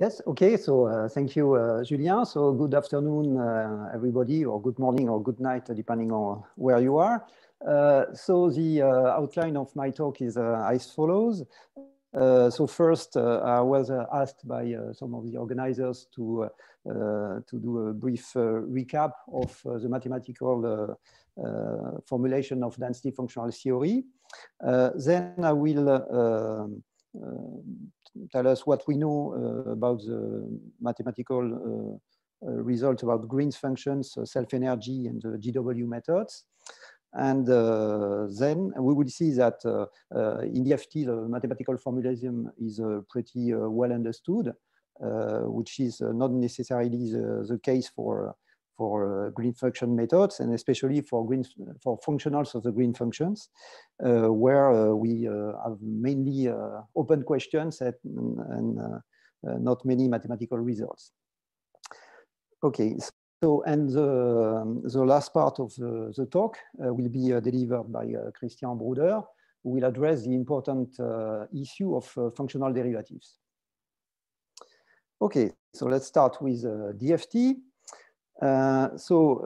Yes, okay, so thank you, Julien. So good afternoon, everybody, or good morning or good night, depending on where you are. So the outline of my talk is as follows. So first, I was asked by some of the organizers to do a brief recap of the mathematical formulation of density functional theory. Then I will tell us what we know about the mathematical results about Green's functions, self-energy, and the GW methods. And then we will see that in DFT, the mathematical formalism is pretty well understood, which is not necessarily the case for Green function methods, and especially for functionals of the Green functions, where we have mainly open questions and not many mathematical results. Okay, so and the last part of the talk will be delivered by Christian Bruder, who will address the important issue of functional derivatives. Okay, so let's start with DFT. So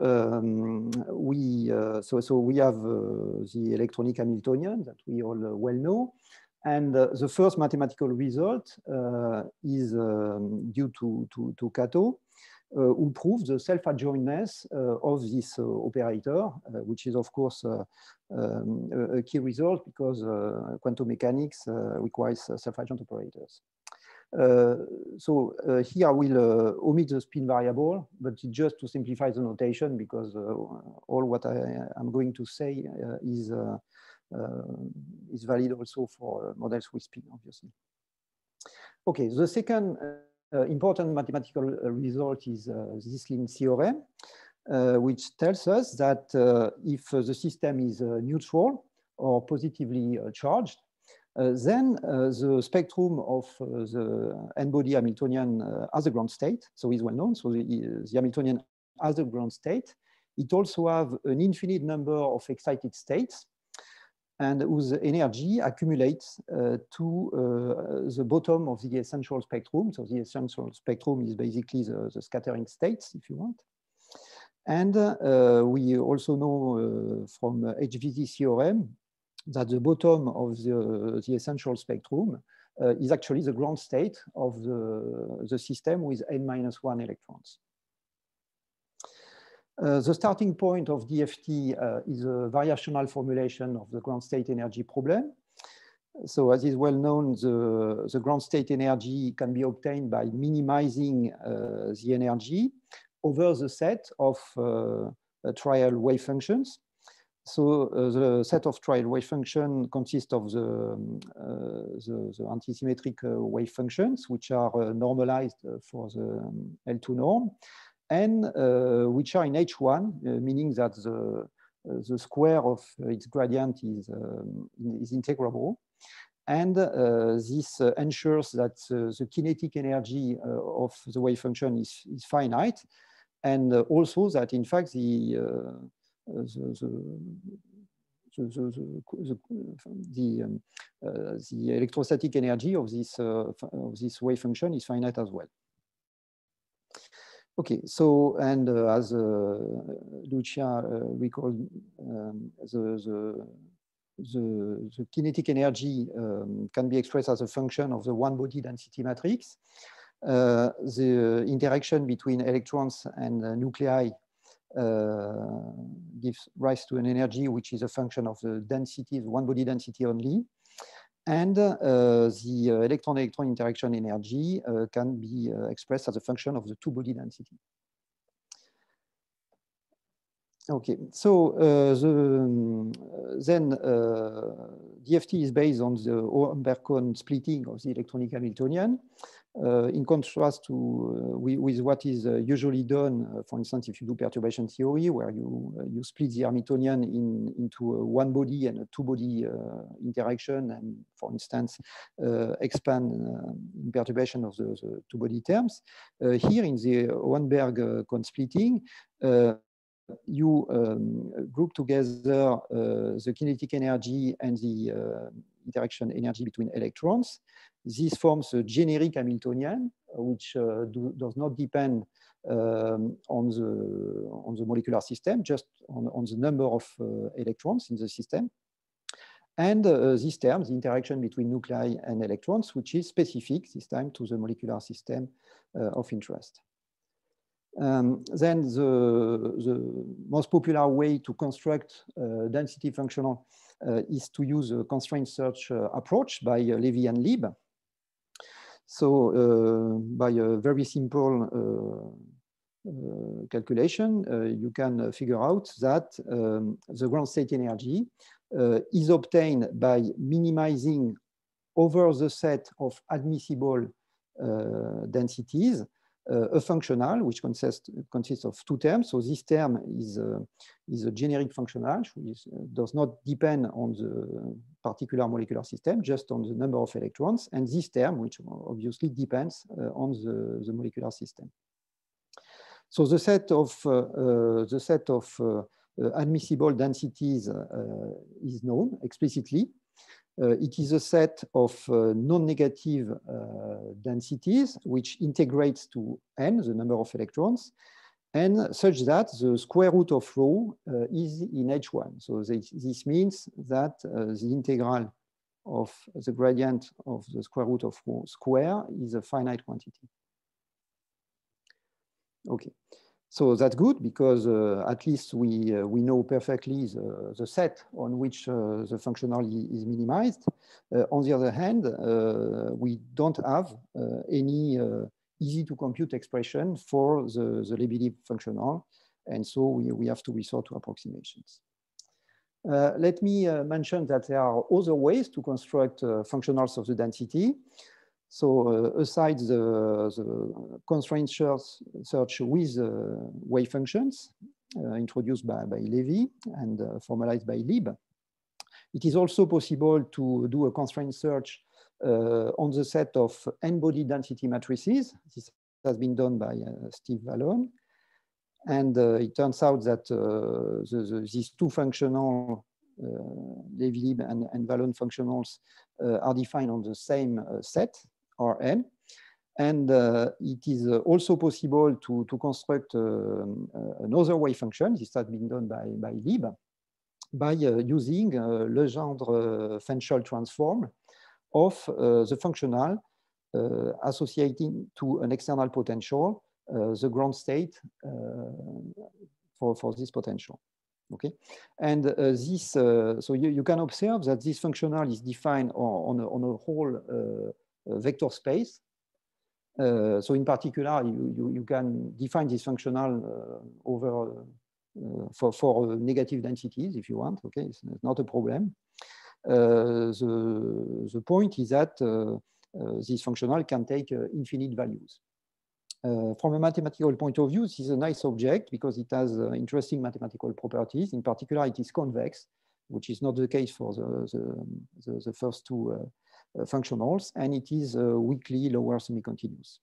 we have the electronic Hamiltonian that we all well know, and the first mathematical result is due to Kato, who proves the self-adjointness of this operator, which is of course a key result because quantum mechanics requires self-adjoint operators. Here I will omit the spin variable, but just to simplify the notation, because all what I'm going to say is valid also for models with spin, obviously. Okay, the second important mathematical result is the Zysslin theorem, which tells us that if the system is neutral or positively charged, then the spectrum of the n-body Hamiltonian has a ground state, so is well known. So the Hamiltonian has a ground state. It also has an infinite number of excited states, and whose energy accumulates to the bottom of the essential spectrum. So the essential spectrum is basically the scattering states, if you want. And we also know from HVZ theorem that the bottom of the essential spectrum is actually the ground state of the system with n-1 electrons. The starting point of DFT is a variational formulation of the ground state energy problem. So as is well known, the ground state energy can be obtained by minimizing the energy over the set of trial wave functions. So the set of trial wave function consists of the antisymmetric wave functions, which are normalized for the L2 norm, and which are in H1, meaning that the square of its gradient is integrable. And this ensures that the kinetic energy of the wave function is finite, and also that in fact the electrostatic energy of this wave function is finite as well. Okay, so and as Lucia recalled, the kinetic energy can be expressed as a function of the one-body density matrix. The interaction between electrons and nuclei gives rise to an energy which is a function of the density, the one-body density only. And the electron-electron interaction energy can be expressed as a function of the two-body density. Okay, so then DFT is based on the Oberth-Cohn splitting of the electronic Hamiltonian. In contrast to with what is usually done, for instance, if you do perturbation theory, where you split the Hamiltonian into a one-body and a two-body interaction, and for instance, expand in perturbation of the two-body terms. Here in the Oberth-Cohn splitting, you group together the kinetic energy and the interaction energy between electrons. This forms a generic Hamiltonian which does not depend on the molecular system, just on the number of electrons in the system. And this term, the interaction between nuclei and electrons, which is specific this time to the molecular system of interest. Then the most popular way to construct density functional is to use a constraint search approach by Levy and Lieb. So by a very simple calculation, you can figure out that the ground state energy is obtained by minimizing over the set of admissible densities a functional which consists of two terms. So this term is a generic functional which does not depend on the particular molecular system, just on the number of electrons, and this term which obviously depends on the molecular system. So the set of admissible densities is known explicitly. It is a set of non-negative densities which integrates to n, the number of electrons, and such that the square root of rho is in H1. So this means that the integral of the gradient of the square root of rho square is a finite quantity. Okay. So that's good because at least we know perfectly the set on which the functional is minimized. On the other hand, we don't have any easy to compute expression for the Levy-Lieb functional, and so we have to resort to approximations. Let me mention that there are other ways to construct functionals of the density. So aside the constraint search with wave functions introduced by Levy and formalized by Lieb, it is also possible to do a constraint search on the set of n-body density matrices. This has been done by Steve Vallone. And it turns out that these two functional Levy-Lieb and Vallone functionals are defined on the same set, Rn. And it is also possible to construct another wave function. This has been done by Lieb by using Legendre-Fenchel transform of the functional associating to an external potential, the ground state for this potential. Okay, and so you can observe that this functional is defined on a whole vector space. So in particular, you can define this functional over for negative densities if you want. Okay, it's not a problem. The point is that this functional can take infinite values. From a mathematical point of view, this is a nice object because it has interesting mathematical properties. In particular, it is convex, which is not the case for the first two functionals, and it is weakly lower semi-continuous.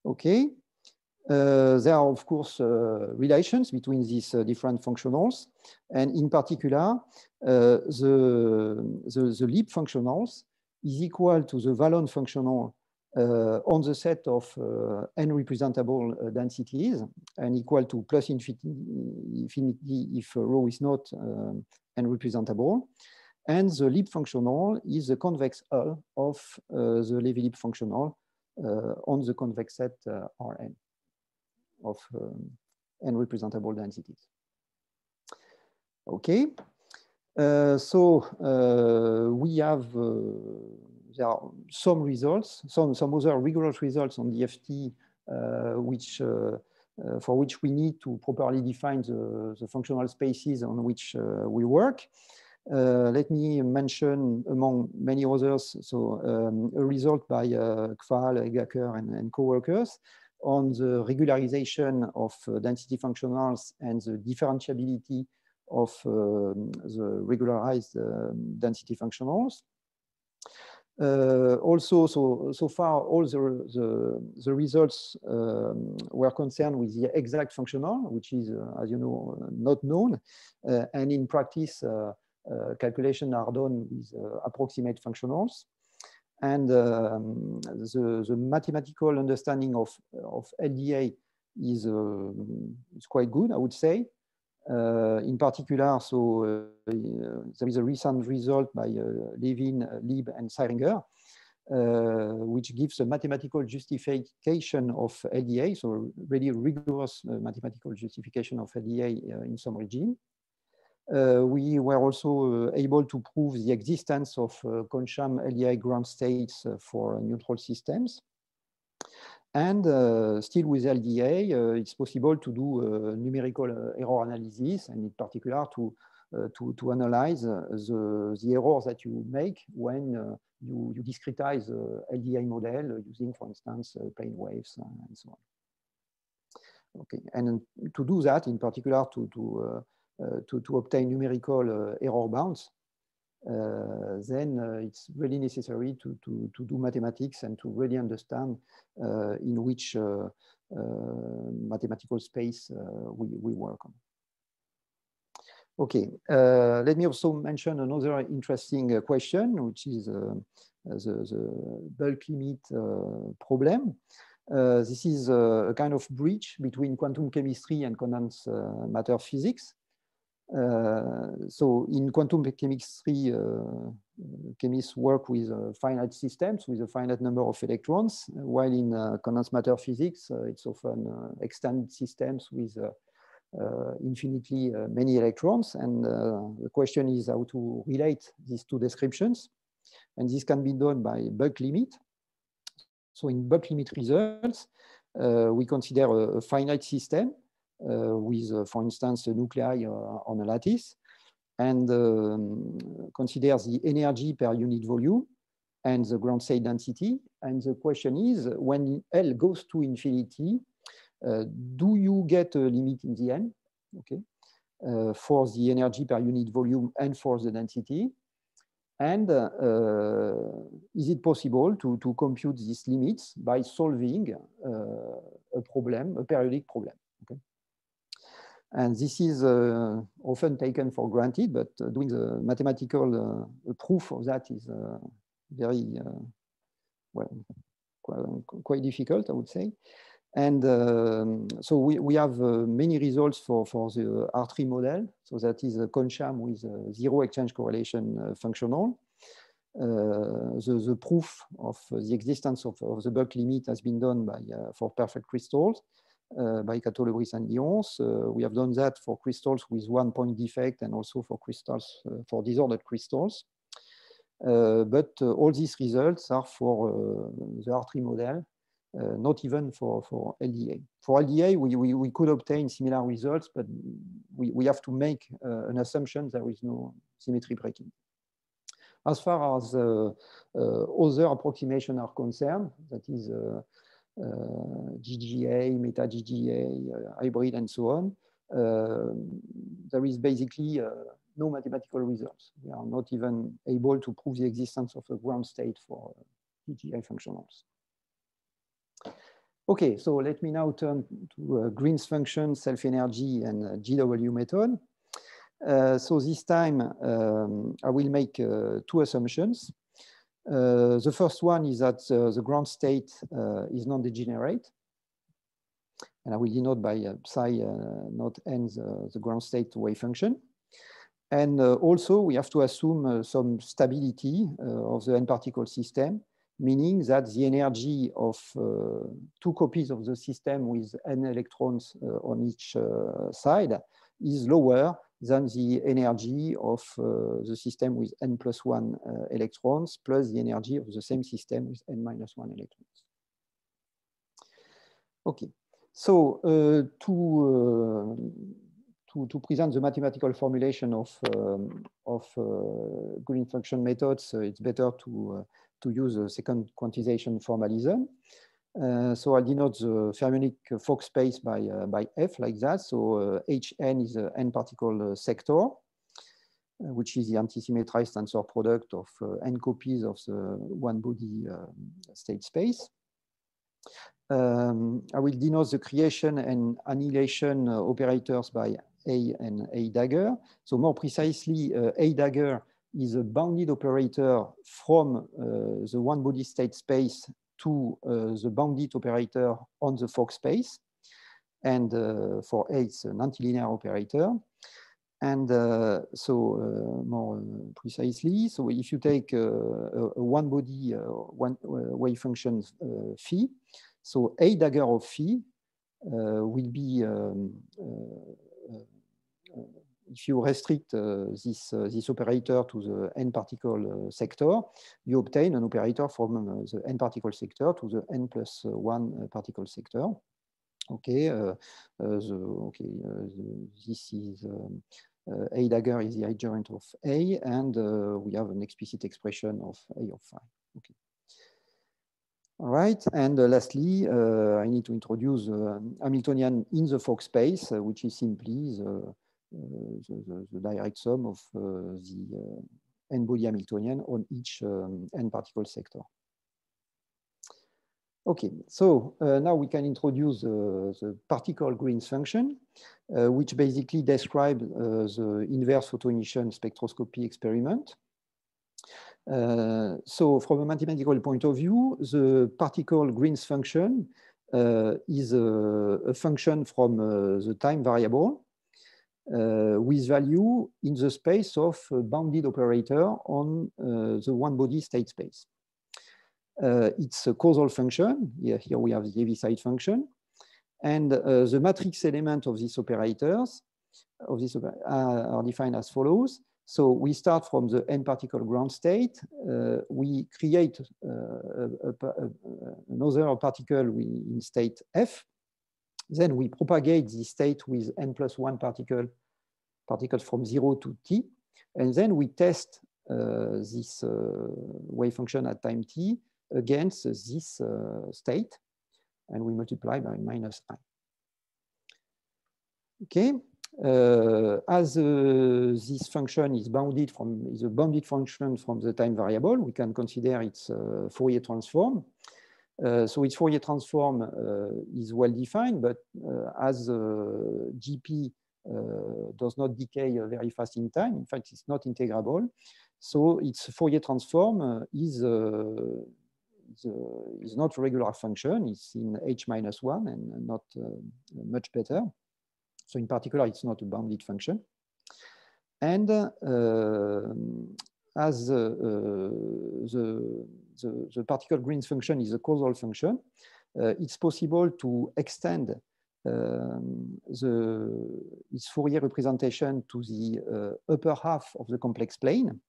Okay, there are of course relations between these different functionals, and in particular, the Lieb functionals is equal to the Vallone functional on the set of n representable densities, and equal to plus infinity if rho is not n representable. And the Lieb functional is the convex hull of the Levy-Lieb functional on the convex set Rn of n representable densities. Okay, so we have there are some results, some other rigorous results on DFT, for which we need to properly define the functional spaces on which we work. Let me mention among many others, so a result by Kval, Egaker, and co-workers on the regularization of density functionals and the differentiability of the regularized density functionals. Also, so far, all the results were concerned with the exact functional, which is, as you know, not known. And in practice, calculations are done with approximate functionals. And the mathematical understanding of LDA is quite good, I would say. In particular, so there is a recent result by Levin, Lieb, and Seiringer, which gives a mathematical justification of LDA, so really rigorous mathematical justification of LDA in some regime. We were also able to prove the existence of Kohn-Sham LDA ground states for neutral systems. And still with LDA, it's possible to do numerical error analysis, and in particular to analyze the errors that you make when you discretize LDA model using, for instance, plane waves and so on. Okay, and to do that, in particular, to obtain numerical error bounds, then it's really necessary to do mathematics and to really understand in which mathematical space we work on. Okay, let me also mention another interesting question, which is the bulk limit problem. This is a kind of bridge between quantum chemistry and condensed matter physics. So in quantum chemistry, chemists work with finite systems with a finite number of electrons, while in condensed matter physics, it's often extended systems with infinitely many electrons. And the question is how to relate these two descriptions. And this can be done by bulk limit. So in bulk limit results, we consider a finite system with, for instance, a nuclei on a lattice, and consider the energy per unit volume and the ground state density. And the question is, when L goes to infinity, do you get a limit in the end, okay, for the energy per unit volume and for the density? And is it possible to compute these limits by solving a problem, a periodic problem? Okay. And this is often taken for granted, but doing the mathematical proof of that is very, well, quite difficult, I would say. And so we have many results for the R3 model. So that is a Kohn-Sham with zero exchange correlation functional. The proof of the existence of the bulk limit has been done by, for perfect crystals by Cateau, Lebris, and Lyons. We have done that for crystals with 1 point defect and also for crystals, for disordered crystals. But all these results are for the R3 model. Not even for LDA. For LDA, we could obtain similar results, but we have to make an assumption there is no symmetry breaking. As far as other approximations are concerned, that is GGA, meta-GGA, hybrid, and so on, there is basically no mathematical results. We are not even able to prove the existence of a ground state for GGA functionals. Okay, so let me now turn to Green's function, self-energy, and GW method. So this time, I will make two assumptions. The first one is that the ground state is non-degenerate. And I will denote by psi not n the ground state wave function. And also, we have to assume some stability of the n-particle system, meaning that the energy of two copies of the system with n electrons on each side is lower than the energy of the system with n plus 1 electrons plus the energy of the same system with n minus 1 electrons. Okay, so to present the mathematical formulation of Green function methods, it's better to use a second quantization formalism. So I'll denote the fermionic Fock space by F like that. So Hn is an n-particle sector, which is the antisymmetrized tensor product of n copies of the one body state space. I will denote the creation and annihilation operators by A and A dagger. So more precisely, A dagger is a bounded operator from the one body state space to the bounded operator on the Fock space. And for A, it's an antilinear operator. And more precisely, so if you take a one body, one wave function phi, so A dagger of phi will be, if you restrict this operator to the n particle sector, you obtain an operator from the n particle sector to the n plus 1 particle sector. Okay, this is A dagger is the adjoint of A, and we have an explicit expression of A of phi. Okay. All right, and lastly, I need to introduce Hamiltonian in the Fock space, which is simply the direct sum of the n-body Hamiltonian on each n particle sector. Okay, so now we can introduce the particle Green's function, which basically describes the inverse photoemission spectroscopy experiment. So from a mathematical point of view, the particle Green's function is a function from the time variable with value in the space of a bounded operator on the one body state space. It's a causal function. Here we have the Heaviside function. And the matrix element of these operators are defined as follows. So we start from the n particle ground state. We create another particle in state F. Then we propagate the state with n plus 1 particles from 0 to t. And then we test this wave function at time t against this state, and we multiply by minus I. Okay, as this function is bounded is a bounded function from the time variable, we can consider its Fourier transform. So its Fourier transform is well defined, but as GP does not decay very fast in time, in fact, it's not integrable. So its Fourier transform is not a regular function. It's in h-1 and not much better. So in particular, it's not a bounded function. And as the particle Green's function is a causal function, it's possible to extend its Fourier representation to the upper half of the complex plane.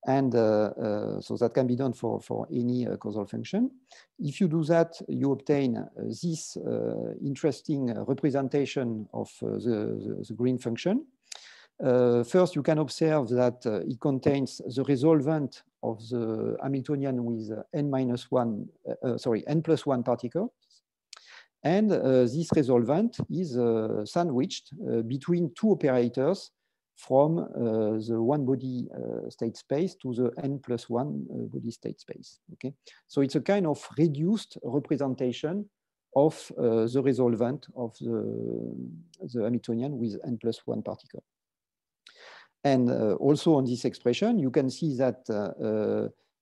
And so that can be done for any causal function. If you do that, you obtain this interesting representation of the Green function. First, you can observe that it contains the resolvent of the Hamiltonian with n plus 1 particle. And this resolvent is sandwiched between two operators from the one body state space to the n plus 1 body state space. Okay, so it's a kind of reduced representation of the resolvent of the Hamiltonian with n plus 1 particle. And also on this expression, you can see that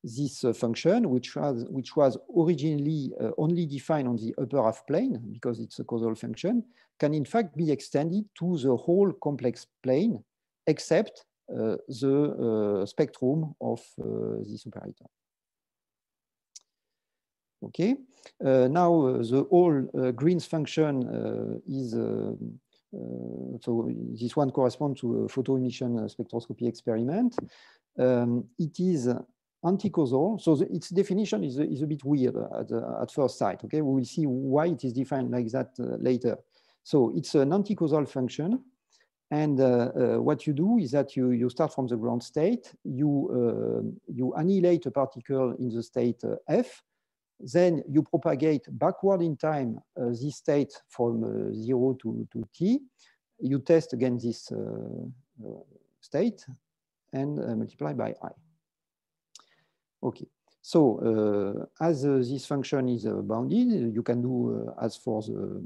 this function, which was originally only defined on the upper half plane because it's a causal function, can in fact be extended to the whole complex plane except the spectrum of this operator. Okay, now the whole Green's function is, so this one corresponds to a photoemission spectroscopy experiment. It is anti-causal, so its definition is a bit weird at first sight. Okay, we will see why it is defined like that later. So it's an anti-causal function. And what you do is that you start from the ground state, you annihilate a particle in the state F, then you propagate backward in time this state from 0 to t, you test against this state and multiply by I. Okay, so as this function is bounded, you can do as for the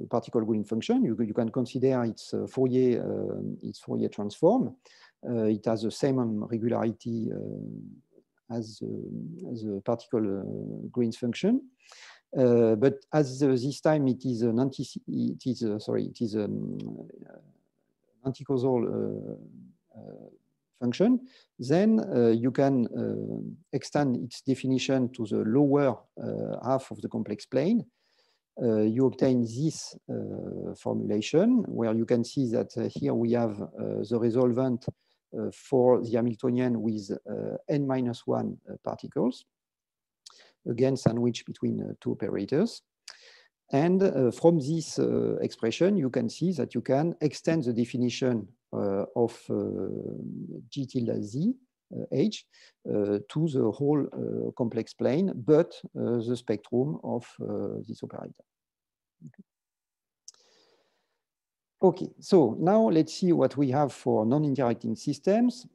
particle Green function, you can consider its Fourier transform. it has the same regularity as the particle Green's function. But as this time it is an anticausal function, then you can extend its definition to the lower half of the complex plane. You obtain this formulation where you can see that here we have the resolvent for the Hamiltonian with n-1 particles, again sandwiched between two operators. And from this expression, you can see that you can extend the definition of G tilde Z H to the whole complex plane, but the spectrum of this operator. Okay, so now let's see what we have for non-interacting systems.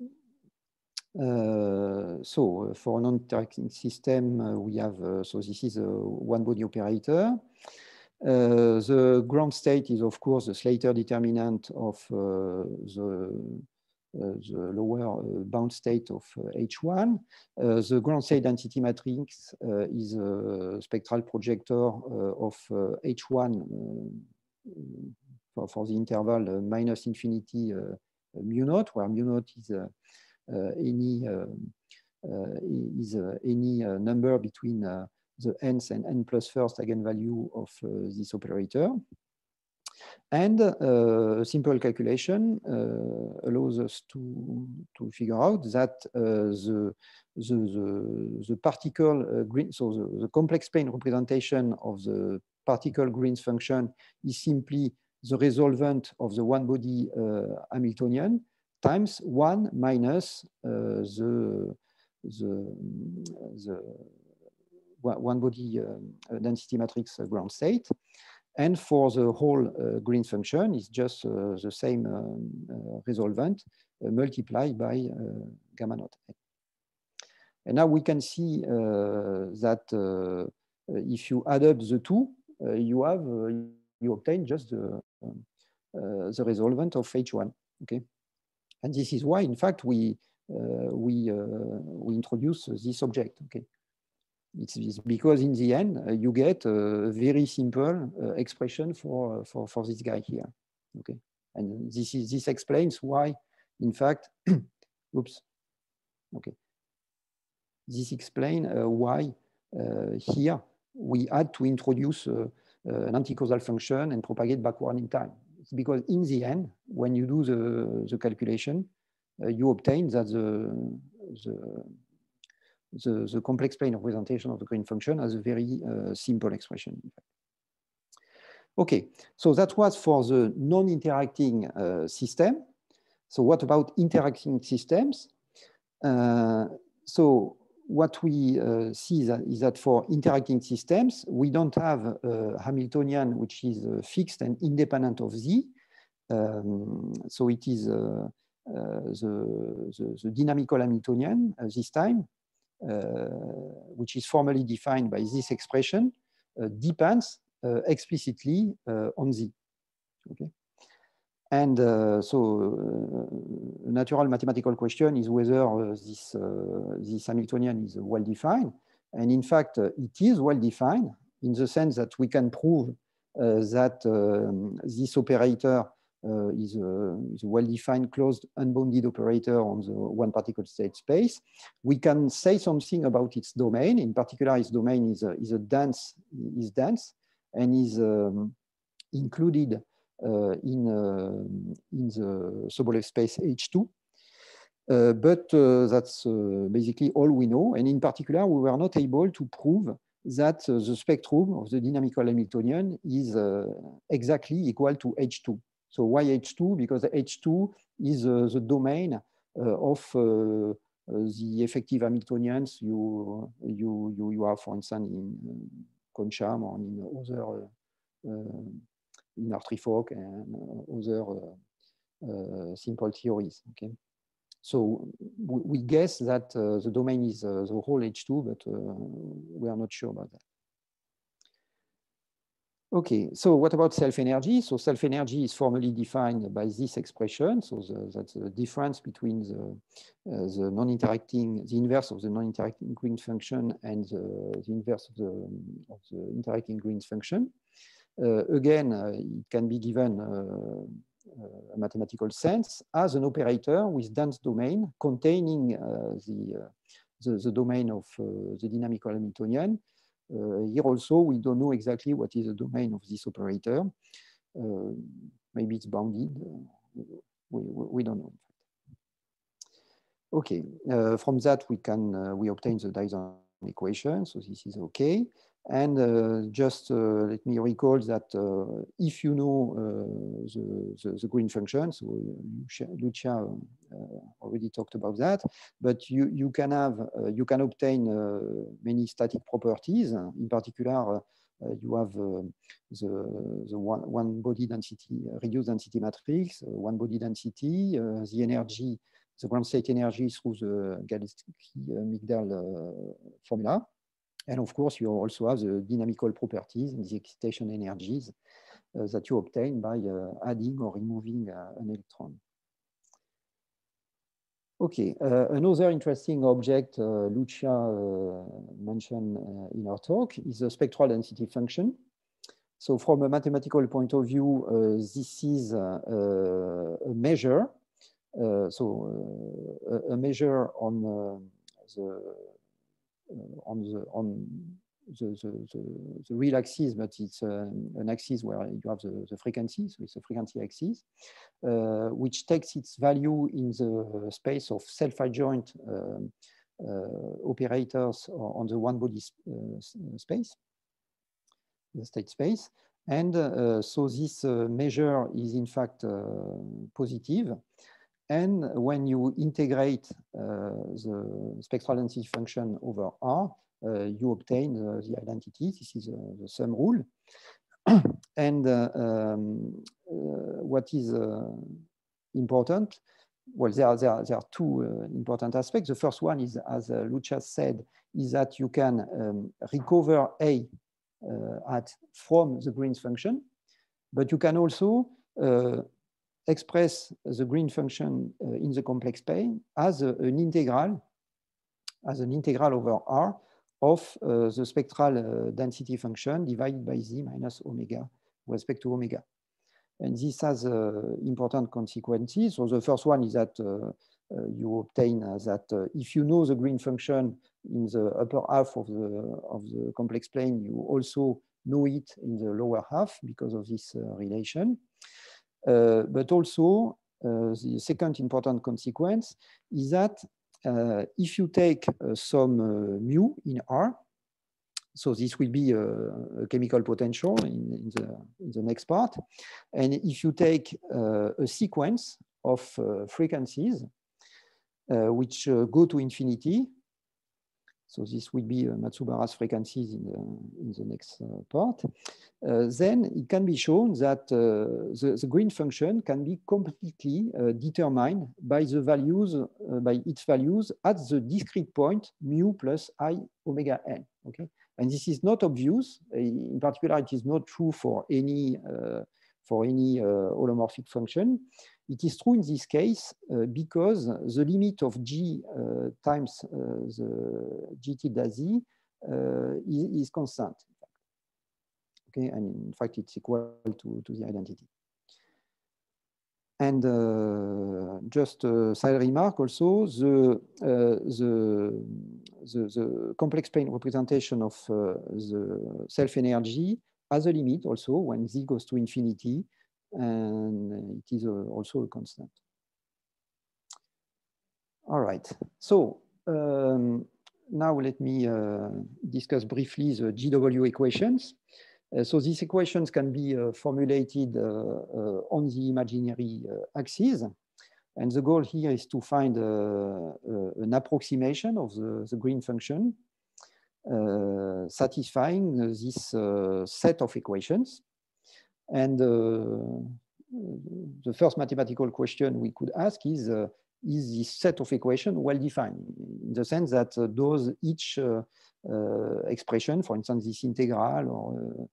So for a non-interacting system, we have, so this is a one-body operator. The ground state is, of course, the Slater determinant of the lower bound state of H1. The ground state density matrix is a spectral projector of H1 for the interval minus infinity mu naught, where mu naught is any number between the nth and n plus first eigenvalue of this operator. And a simple calculation allows us to figure out that the particle green, so the complex plane representation of the particle Green's function is simply the resolvent of the one-body Hamiltonian times 1 minus the one-body density matrix ground state. And for the whole Green's function, it's just the same resolvent multiplied by gamma naught. And now we can see that if you add up the two, you obtain just the resolvent of H1. Okay, and this is why, in fact, we introduce this object. Okay. It's because in the end, you get a very simple expression for this guy here. Okay, and this explains why, in fact, oops. Okay, this explains why here we had to introduce an anticausal function and propagate backward in time. It's because in the end, when you do the calculation, you obtain that the complex plane representation of the Green function has a very simple expression. Okay, so that was for the non-interacting system. So what about interacting systems? So what we see is that for interacting systems, we don't have a Hamiltonian which is fixed and independent of Z. So it is the dynamical Hamiltonian this time, which is formally defined by this expression, depends explicitly on Z. Okay, and so a natural mathematical question is whether this Hamiltonian is well defined, and in fact it is well defined in the sense that we can prove that this operator is a well-defined closed unbounded operator on the one particle state space. We can say something about its domain. In particular, its domain is dense and is included in the Sobolev space H2. But that's basically all we know. And in particular, we were not able to prove that the spectrum of the dynamical Hamiltonian is exactly equal to H2. So why H2? Because H2 is the domain of the effective Hamiltonians you have, for instance, in Concham or in other in R-Trifok and other simple theories. Okay, so we guess that the domain is the whole H2, but we are not sure about that. Okay, so what about self-energy? So self-energy is formally defined by this expression. So that's the difference between the non-interacting, the inverse of the non-interacting Green function and the inverse of the interacting Green function. Again, it can be given a mathematical sense as an operator with dense domain containing the domain of the dynamical Hamiltonian. Here also, we don't know exactly what is the domain of this operator. Maybe it's bounded. We don't know. Okay, from that we obtain the Dyson equation. So this is okay. And just let me recall that if you know the Green function, so Lucia already talked about that, but you can obtain many static properties. In particular, you have the one body density, reduced density matrix, one body density, the energy, the ground state energy through the Galitzky-Migdal formula. And of course, you also have the dynamical properties and the excitation energies that you obtain by adding or removing an electron. Okay, another interesting object Lucia mentioned in her talk is the spectral density function. So from a mathematical point of view, this is a measure. A measure on the real axis, but it's an axis where you have the frequency, so it's a frequency axis, which takes its value in the space of self-adjoint operators on the one-body space, the state space. And so this measure is in fact positive. And when you integrate the spectral density function over R, you obtain the identity. This is the sum rule. And what is important, well, there are two important aspects. The first one is, as Lucia said, is that you can recover A from the Green's function, but you can also express the Green function in the complex plane as an integral over R of the spectral density function divided by Z minus omega with respect to omega. And this has important consequences. So the first one is that you obtain that if you know the Green function in the upper half of the complex plane, you also know it in the lower half because of this relation. But also, the second important consequence is that if you take some mu in R, so this will be a chemical potential in the next part. And if you take a sequence of frequencies which go to infinity, so this will be Matsubara's frequencies in the next part, then it can be shown that the Green function can be completely determined by the values, by its values at the discrete point mu plus I omega n. Okay, and this is not obvious. In particular, it is not true for any holomorphic function. It is true in this case because the limit of G times the G tilde Z is constant. Okay, and in fact, it's equal to the identity. And just a side remark also, the complex plane representation of the self-energy has a limit also when Z goes to infinity, and it is also a constant. All right, so now let me discuss briefly the GW equations. So these equations can be formulated on the imaginary axis. And the goal here is to find an approximation of the Green function satisfying this set of equations. And the first mathematical question we could ask is this set of equations well defined, in the sense that does each expression, for instance, this integral or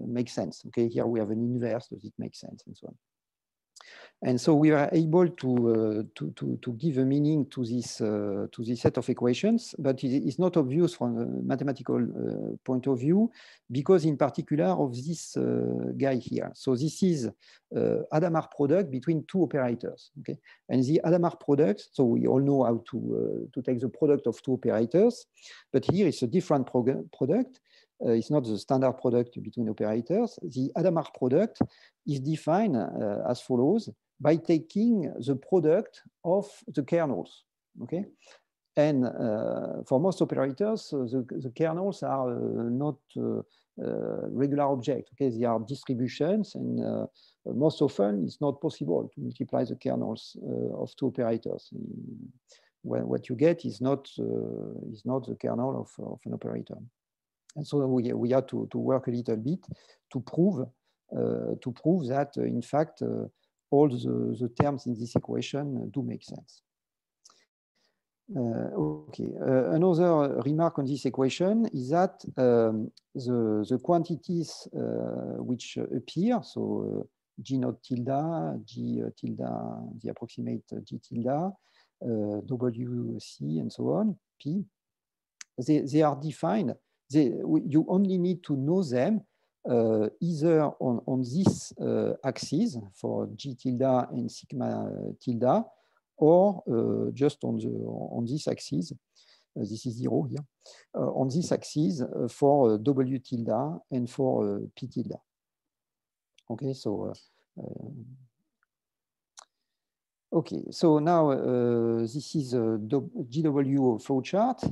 make sense? Okay, here we have an inverse. Does it make sense, and so on. And so we are able to give a meaning to this set of equations, but it's not obvious from a mathematical point of view, because in particular of this guy here. So this is Hadamard product between two operators. Okay, and the Hadamard product. So we all know how to take the product of two operators, but here it's a different product. It's not the standard product between operators. The Hadamard product is defined as follows: by taking the product of the kernels, okay? And for most operators, the kernels are not regular objects, okay? They are distributions, and most often it's not possible to multiply the kernels of two operators. What you get is not the kernel of an operator. And so we had to work a little bit to prove that, in fact, all the terms in this equation do make sense. Okay. Another remark on this equation is that the quantities which appear, so G naught tilde, G tilde, the approximate G tilde, WC, and so on, P, they are defined. You only need to know them either on this axis for G tilde and sigma tilde, or just on this axis. This is 0 here. On this axis for W tilde and for P tilde. Okay, so okay, so now this is a GW flowchart.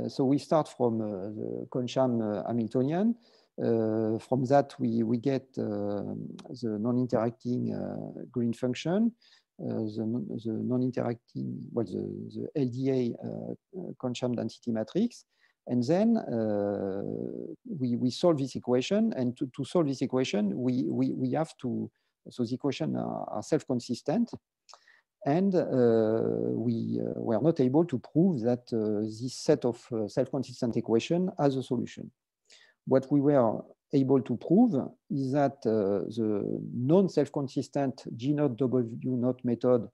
So we start from the Kohn-Sham Hamiltonian. From that, we get the non-interacting green function, the non-interacting, well, the LDA Kohn-Sham density matrix. And then we solve this equation. And to solve this equation, we have to, so the equations are self-consistent. And we were not able to prove that this set of self-consistent equation has a solution. What we were able to prove is that the non-self-consistent G naught W naught method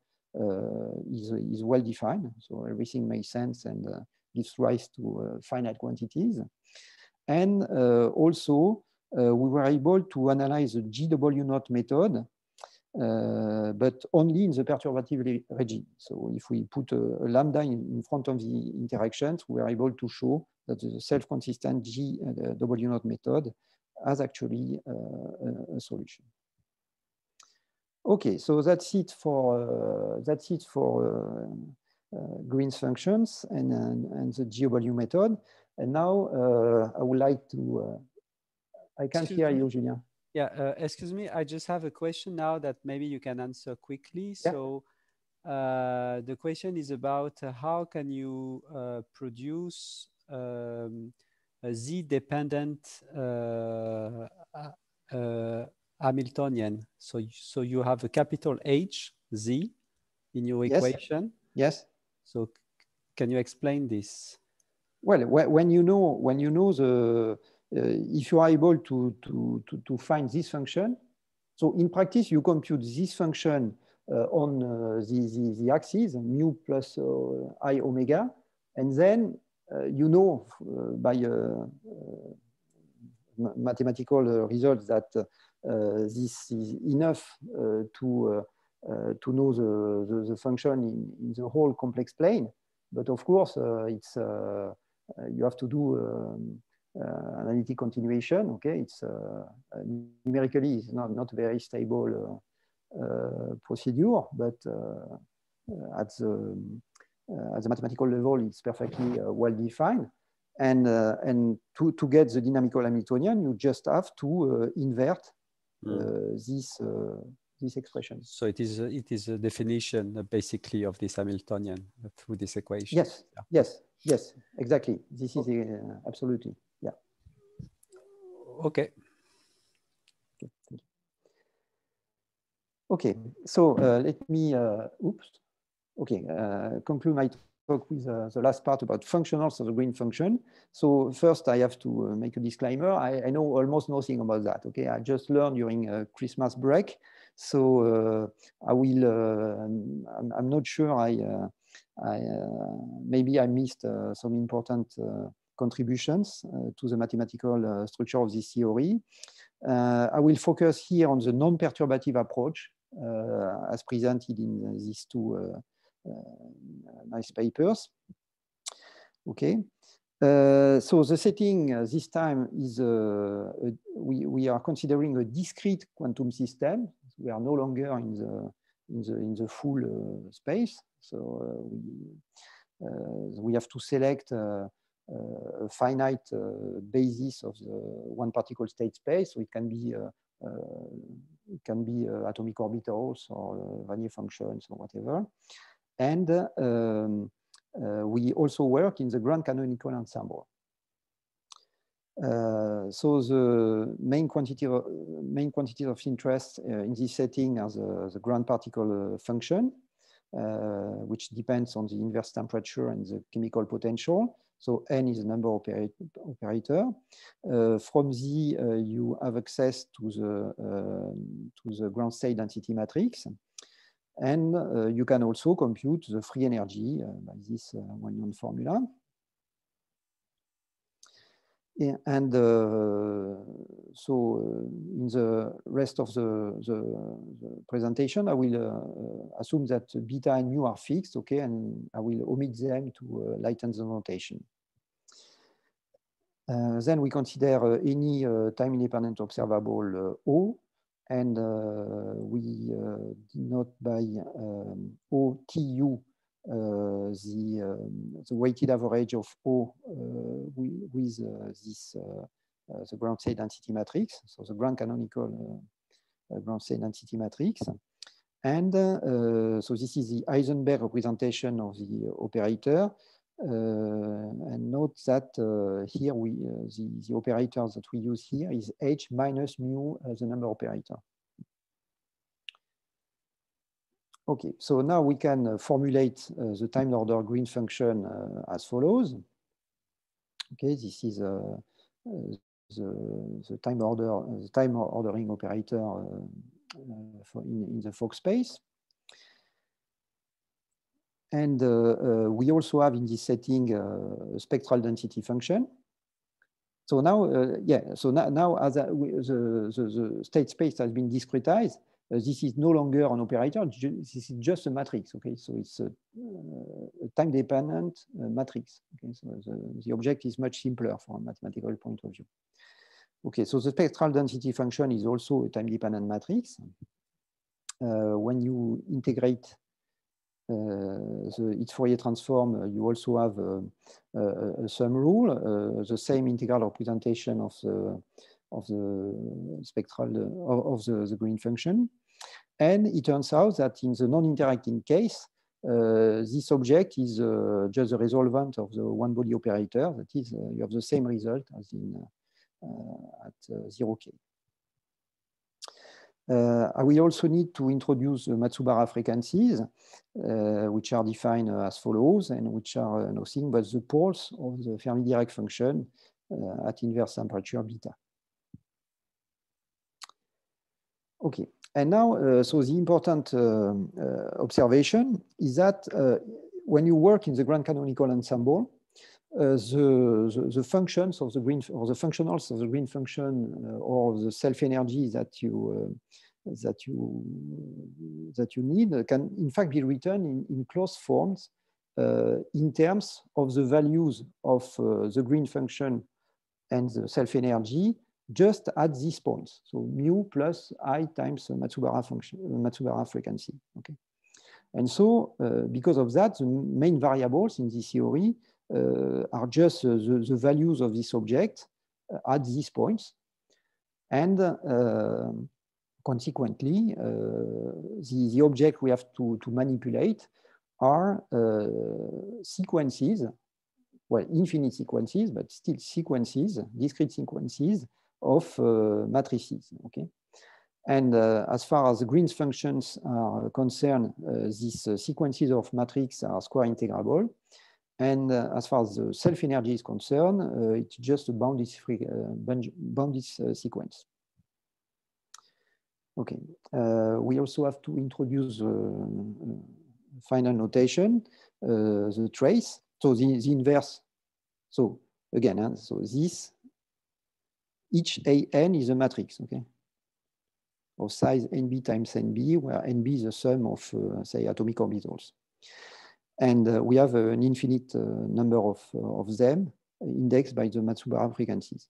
is well defined. So everything makes sense and gives rise to finite quantities. And also, we were able to analyze the GW naught method, but only in the perturbative regime. So if we put a lambda in front of the interactions, we are able to show that the self-consistent GW naught method has actually a solution. Okay, so that's it for Green's functions and the GW method. And now I would like to. I can't hear you, Julien. Yeah, excuse me. I just have a question now that maybe you can answer quickly. Yeah. So the question is about how can you produce a z-dependent Hamiltonian? So you have a capital H, Z, in your equation. Yes. So can you explain this? Well, when you know the if you are able to find this function, so in practice you compute this function on the axis mu plus I omega, and then you know by mathematical results that this is enough to know the function in the whole complex plane. But of course, it's you have to do analytic continuation. Okay, it's numerically it's not very stable procedure, but at the mathematical level, it's perfectly well defined. And to get the dynamical Hamiltonian, you just have to invert this expression. So it is a definition basically of this Hamiltonian through this equation. Yes, yeah. yes, exactly. This is absolutely, yeah. Okay. Okay, so let me, conclude my talk with the last part about functionals of the green function. So first, I have to make a disclaimer. I know almost nothing about that. Okay, I just learned during Christmas break, so I will. I'm not sure. Maybe I missed some important contributions to the mathematical structure of this theory. I will focus here on the non-perturbative approach as presented in these two nice papers. Okay. So the setting this time is we are considering a discrete quantum system. We are no longer in the full space. So we have to select a finite basis of the one particle state space. So it can be atomic orbitals or Wannier functions or whatever. And we also work in the grand canonical ensemble. So the main quantities of interest in this setting are the grand particle function, which depends on the inverse temperature and the chemical potential. So n is the number operator. From Z, you have access to the ground state density matrix. And you can also compute the free energy by this well-known formula. And so in the rest of the presentation, I will assume that beta and mu are fixed, okay, and I will omit them to lighten the notation. Then we consider any time-independent observable O, and we denote by OTU the weighted average of O with this the ground state density matrix, so the grand canonical ground state density matrix. And so this is the Heisenberg representation of the operator. And note that here the operator that we use here is H minus mu as the number operator. Okay, so now we can formulate the time order green function as follows. Okay, this is the time ordering operator in the Fock space. And we also have in this setting a spectral density function. So now, now as the state space has been discretized, this is no longer an operator. This is just a matrix. Okay, so it's a time-dependent matrix. Okay, so the object is much simpler from a mathematical point of view. Okay, so the spectral density function is also a time-dependent matrix. When you integrate its Fourier transform, you also have a sum rule, the same integral representation of the spectral of the green function. And it turns out that in the non-interacting case, this object is just the resolvent of the one-body operator. That is, you have the same result as in at 0K. I will also need to introduce the Matsubara frequencies, which are defined as follows, and which are nothing but the poles of the Fermi-Dirac function at inverse temperature beta. Okay, and now, so the important observation is that when you work in the grand canonical ensemble, the functions of the green, or the functionals of the green function, or the self-energy that you need can in fact be written in closed forms in terms of the values of the green function and the self-energy just at these points. So mu plus I times Matsubara function, Matsubara frequency. Okay, and so because of that, the main variables in this theory are just the values of this object at these points, and consequently, the object we have to manipulate are sequences, well, infinite sequences, but still sequences, discrete sequences of matrices. Okay, And as far as the Green's functions are concerned, these sequences of matrix are square integrable. And as far as the self-energy is concerned, it's just a bounded sequence. Okay, we also have to introduce final notation, the trace. So the inverse. So again, so this, each AN is a matrix, okay, of size NB times NB, where NB is the sum of, say, atomic orbitals. And we have an infinite number of them indexed by the Matsubara frequencies.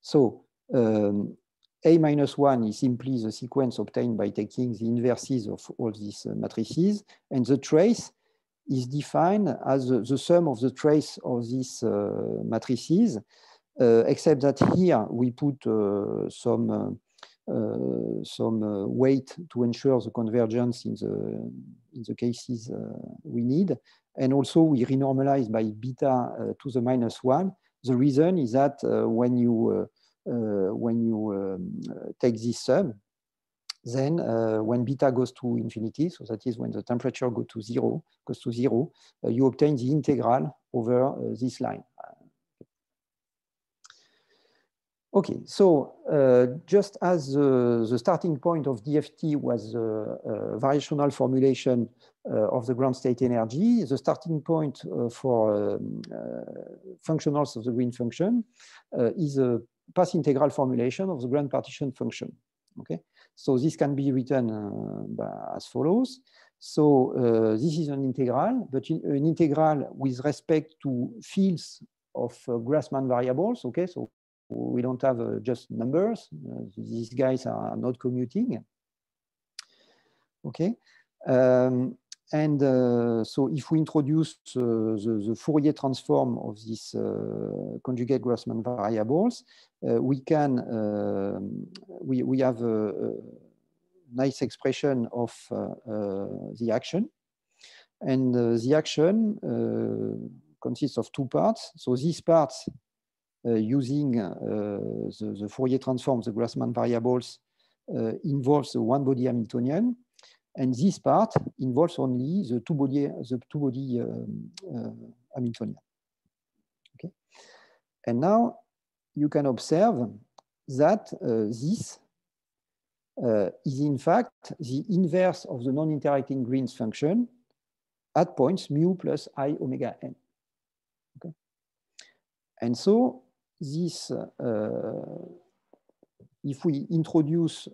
So A-1 is simply the sequence obtained by taking the inverses of all these matrices, and the trace is defined as the sum of the trace of these matrices, except that here we put some weight to ensure the convergence in the cases we need. And also we renormalize by beta to the -1. The reason is that when you take this sum, then when beta goes to infinity, so that is when the temperature goes to zero, you obtain the integral over this line. Okay, so just as the starting point of DFT was a variational formulation of the ground state energy, the starting point for functionals of the Green function is a path integral formulation of the grand partition function. Okay, so this can be written as follows. So this is an integral, but an integral with respect to fields of Grassmann variables. Okay, so we don't have just numbers. These guys are not commuting. Okay. So if we introduce the Fourier transform of these conjugate Grassmann variables, we have a nice expression of the action. And the action consists of two parts. So these parts using the Fourier transform, the Grassmann variables, involves the one-body Hamiltonian, and this part involves only the two-body Hamiltonian. Okay, and now you can observe that this is in fact the inverse of the non-interacting Green's function at points mu plus I omega n. Okay, and so this, if we introduce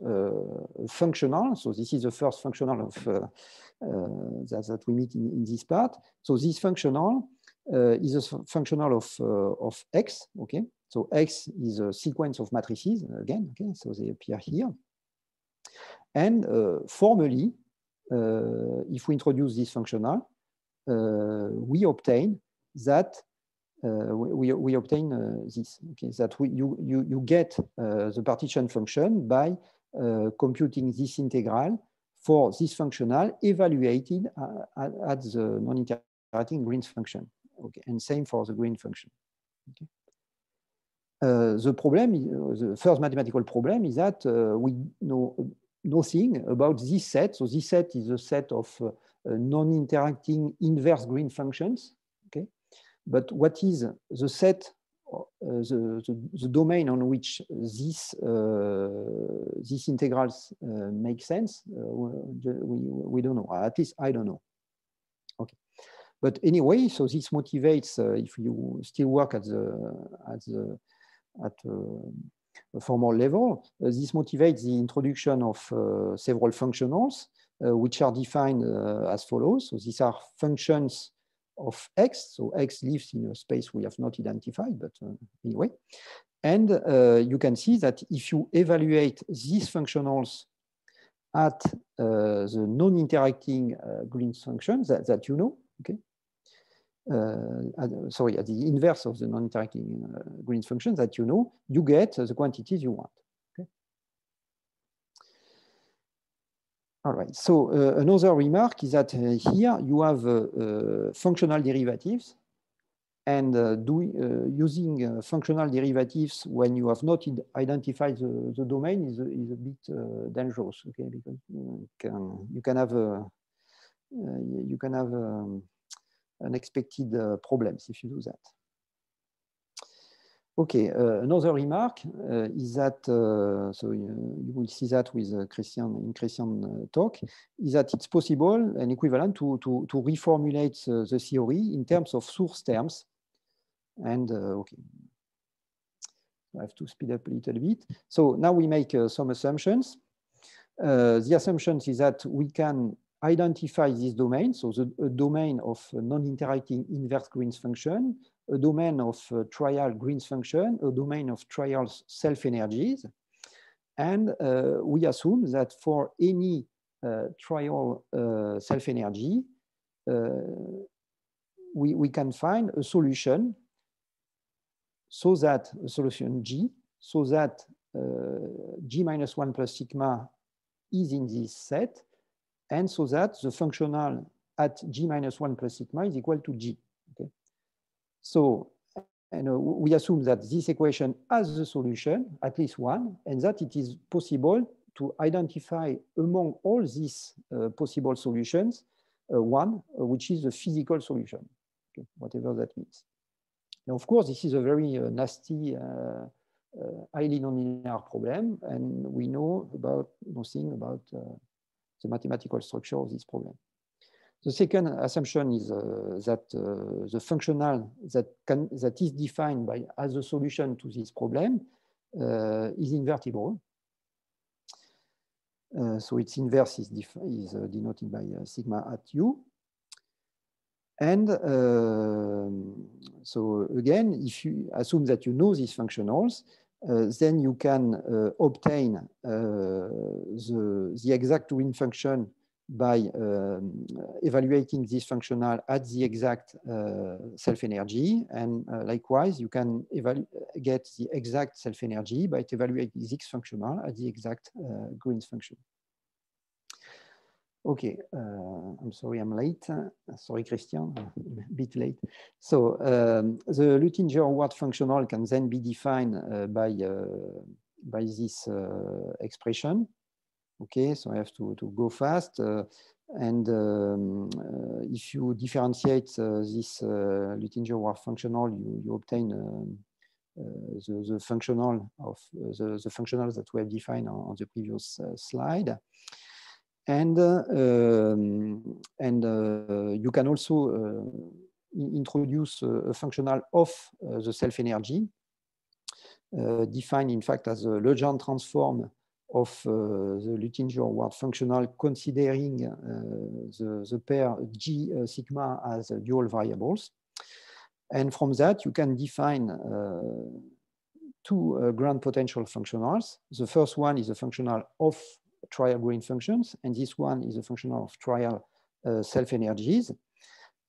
functional, so this is the first functional of that we meet in this part. So this functional is a functional of X. Okay, so X is a sequence of matrices again. Okay, so they appear here. And formally, if we introduce this functional, we obtain that. We obtain this. Okay, that you get the partition function by computing this integral for this functional evaluated at the non-interacting Green's function. Okay, and same for the Green function. Okay. The problem, the first mathematical problem, is that we know nothing about this set. So this set is a set of non-interacting inverse Green functions. Okay. But what is the set, the domain on which these integrals make sense? We don't know. At least I don't know. Okay, but anyway, so this motivates if you still work at a formal level. This motivates the introduction of several functionals, which are defined as follows. So these are functions of X, so X lives in a space we have not identified, but anyway. And you can see that if you evaluate these functionals at the non-interacting Green's functions that you know, okay, sorry, at the inverse of the non-interacting Green's functions that you know, you get the quantities you want. All right, so another remark is that here you have functional derivatives, And using functional derivatives when you have not identified the domain is a bit dangerous, okay? Because you can have unexpected problems if you do that. Okay, another remark is that, so you will see that with Christian talk, is that it's possible and equivalent to reformulate the theory in terms of source terms. And okay, I have to speed up a little bit. So now we make some assumptions. The assumption is that we can identify this domain, so a domain of non-interacting inverse Green's function, a domain of trial Green's function, a domain of trial self-energies. And we assume that for any trial self-energy, we can find a solution so that a solution G, so that G minus 1 plus sigma is in this set, and so that the functional at G minus 1 plus sigma is equal to G. Okay? So we assume that this equation has a solution, at least one, and that it is possible to identify among all these possible solutions one, which is the physical solution, okay? Whatever that means. Now, of course, this is a very nasty, highly nonlinear problem, and we know nothing about the mathematical structure of this problem. The second assumption is that the functional that is defined as a solution to this problem is invertible. So its inverse is denoted by sigma at u. And so again, if you assume that you know these functionals, then you can obtain the exact Green function by evaluating this functional at the exact self-energy. And likewise, you can get the exact self-energy by evaluating this functional at the exact Green's function. Okay, I'm sorry I'm late. Sorry, Christian, a bit late. So the Luttinger-Howard functional can then be defined by this expression. Okay, so I have to go fast. And if you differentiate this Luttinger-Howard functional, you obtain the functional of the functionals that we have defined on the previous slide. And you can also introduce a functional of the self-energy, defined in fact as a Legendre transform of the Luttinger-Howard functional, considering the pair G sigma as dual variables. And from that, you can define two ground potential functionals. The first one is a functional of trial Green functions, and this one is a functional of trial self-energies.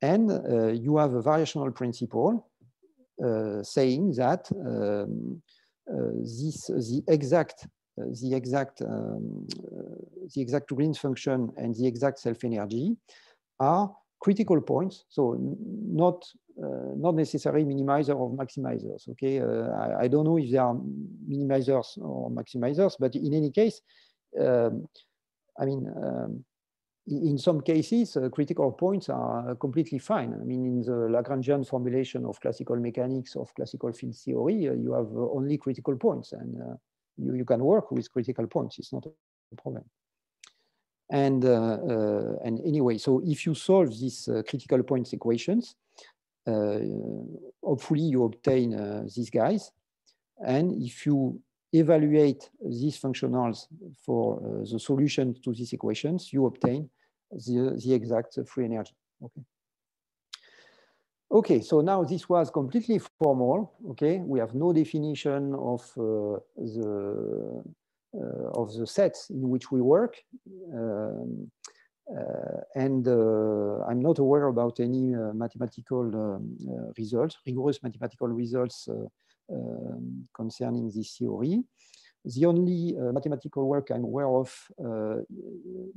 And you have a variational principle saying that the exact Green function and the exact self-energy are critical points, so not necessarily minimizer or maximizers. Okay, I don't know if they are minimizers or maximizers, but in any case, I mean, in some cases, critical points are completely fine. I mean, in the Lagrangian formulation of classical mechanics, of classical field theory, you have only critical points, and you can work with critical points. It's not a problem. And anyway, so if you solve these critical points equations, hopefully you obtain these guys. And if you evaluate these functionals for the solution to these equations, you obtain the exact free energy. Okay. Okay, so now this was completely formal. Okay, we have no definition of the sets in which we work, and I'm not aware about any mathematical results, rigorous mathematical results concerning this theory. The only mathematical work I'm aware of